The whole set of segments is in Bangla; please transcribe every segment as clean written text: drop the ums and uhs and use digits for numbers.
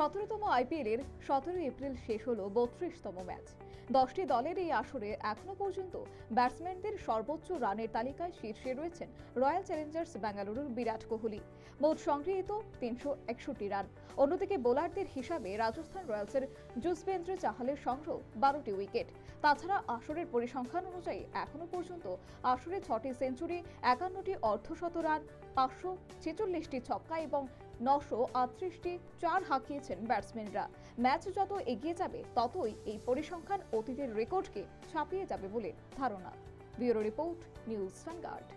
17তম আইপিএলের 17 এপ্রিল শেষ হলো 32তম ম্যাচ। 10টি দলের এই আসরে এখনো পর্যন্ত ব্যাটসম্যানদের সর্বোচ্চ রানের তালিকায় শীর্ষে রয়েছেন রয়্যাল চ্যালেঞ্জার্স বেঙ্গালুরুর বিরাট কোহলি, মোট সংগৃহীত 361 রান। অন্যদিকে বোলারদের হিসাবে রাজস্থান রয়্যালসের যুজবেন্দ্র চাহালের সংগ্রহ 12টি উইকেট। তাছাড়া আসরের পরিসংখ্যান অনুযায়ী এখনো পর্যন্ত আসরে 6টি সেঞ্চুরি, 51টি অর্ধশত রান, 546টি ছক্কা এবং 938টি চার হাঁকিয়েছেন ব্যাটসম্যানরা। ম্যাচ যত এগিয়ে যাবে ততই এই পরিসংখ্যান অতীতের রেকর্ডকে ছাপিয়ে যাবে বলে ধারণা। Bureau report, news vanguard.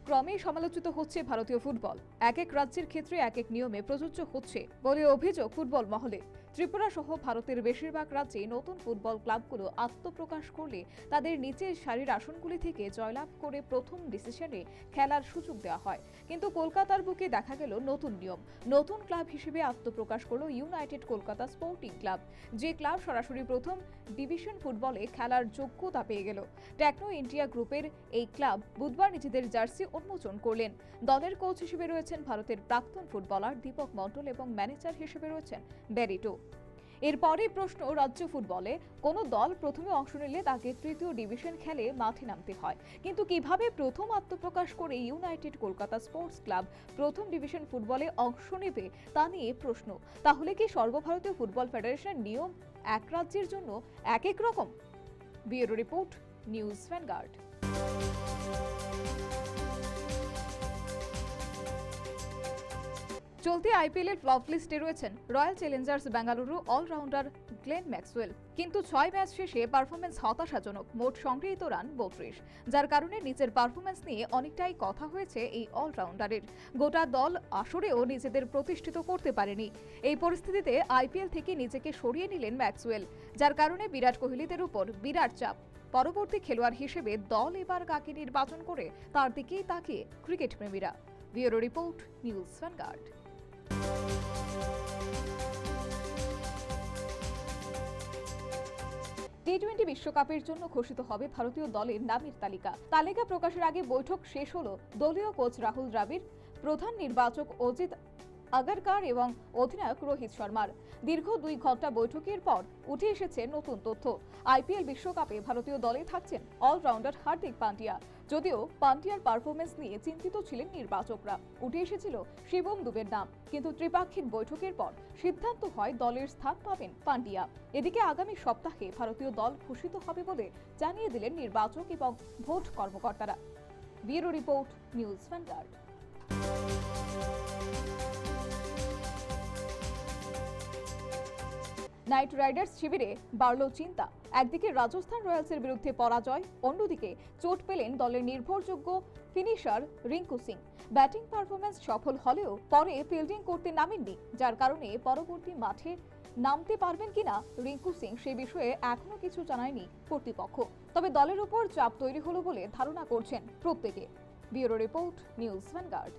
ক্রমেই সমালোচিত হচ্ছে ভারতীয় ফুটবল। এক এক রাজ্যের ক্ষেত্রে এক এক নিয়মে প্রযোজ্য হচ্ছে বলে অভিযোগ ফুটবল মহলে। ত্রিপুরা সহ ভারতের বেশিরভাগ রাজ্যে নতুন ফুটবল ক্লাবগুলো আত্মপ্রকাশ করলে তাদের নিচের সারির আসনগুলি থেকে জয়লাভ করে প্রথম ডিসিশনে খেলার সুযোগ দেওয়া হয়। কিন্তু কলকাতার বুকে দেখা গেল নতুন নিয়ম। নতুন ক্লাব হিসেবে আত্মপ্রকাশ করল ইউনাইটেড কলকাতা স্পোর্টিং ক্লাব, যে ক্লাব সরাসরি প্রথম ডিভিশন ফুটবলে খেলার যোগ্যতা পেয়ে গেল। টেকনো ইন্ডিয়া গ্রুপের এই ক্লাব বুধবার নিজেদের জার্সি উন্মোচন করলেন। দলের কোচ হিসেবে রয়েছেন ভারতের প্রাক্তন ফুটবলার দীপক মণ্ডল এবং ম্যানেজার হিসেবে রয়েছেন বেরিটো। এরপরে প্রশ্ন, রাজ্য ফুটবলে কোনো দল প্রথমে অংশ নিলে তাকে তৃতীয় ডিভিশন খেলে মাঠে নামতে হয়, কিন্তু কিভাবে প্রথম আত্মপ্রকাশ করে ইউনাইটেড কলকাতা স্পোর্টস ক্লাব প্রথম ডিভিশন ফুটবলে অংশ নেবে তা নিয়ে প্রশ্ন। তাহলে কি সর্বভারতীয় ফুটবল ফেডারেশনের নিয়ম এক রাজ্যের জন্য এক এক রকম? Bureau report, news Vanguard. চলতি আইপিএলের ফ্লপ লিস্টে রয়েছেন Royal Challengers Bengaluru all rounder Glenn Maxwell, কিন্তু 6 ম্যাচ শেষে পারফরমেন্স হতাশাজনক। মোট সংগৃহীত রান 32, যার কারণে নিচের পারফরমেন্স নিয়ে অনেকটাই কথা হয়েছে এই অলরাউন্ডারের। গোটা দল আসরেও নিজেদের প্রতিষ্ঠিত করতে পারেনি। এই পরিস্থিতিতে আইপিএল থেকে নিজেকে সরিয়ে নিলেন ম্যাক্সওয়েল, যার কারণে বিরাট কোহলিদের উপর বিরাট চাপ। পরবর্তী খেলোয়াড় হিসেবে দল এবার কাকে নির্বাচন করে তার দিকেই তাকিয়ে ক্রিকেট প্রেমীরা। Bureau report, news vanguard. টি-20 বিশ্বকাপের জন্য ঘোষিত হবে ভারতীয় দলের নামের তালিকা প্রকাশের আগে বৈঠক শেষ হলো দলীয় কোচ রাহুল দ্রাবিড়, প্রধান নির্বাচক অজিত আগারকার এবং অধিনায়ক রোহিত শর্মার। দীর্ঘ 2 ঘন্টা বৈঠকের পর উঠে এসেছে নতুন তথ্য। আইপিএল বিশ্বকাপে ভারতীয় দলে থাকছেন অলরাউন্ডার হার্দিক পান্ডিয়া। যদিও পান্ডিয়ার পারফরমেন্স নিয়ে চিন্তিত ছিলেন নির্বাচকরা, উঠে এসেছিল শিবম দুবের নাম, কিন্তু ত্রিপাক্ষিক বৈঠকের পর সিদ্ধান্ত হয় দলের স্থান পাবেন পান্ডিয়া। এদিকে আগামী সপ্তাহে ভারতীয় দল ঘোষিত হবে বলে জানিয়ে দিলেন নির্বাচক এবং ভোট কর্মকর্তারা। Bureau report, news vanguard. Night Riders শিবিরে বাড়ল চিন্তা। একদিকে রাজস্থান রয়্যালসের বিরুদ্ধে পরাজয়, অন্যদিকে চোট পেলেন দলের নির্ভরযোগ্য finisher Rinku Singh. Batting performance সফল হলেও পরে ফিল্ডিং করতে নামেননি, যার কারণে পরবর্তী মাঠে নামতে পারবেন কিনা রিঙ্কু সিং সে বিষয়ে এখনো কিছু জানায়নি কর্তৃপক্ষ। তবে দলের উপর চাপ তৈরি হলো বলে ধারণা করছেন প্রত্যেকে। Bureau report, news vanguard.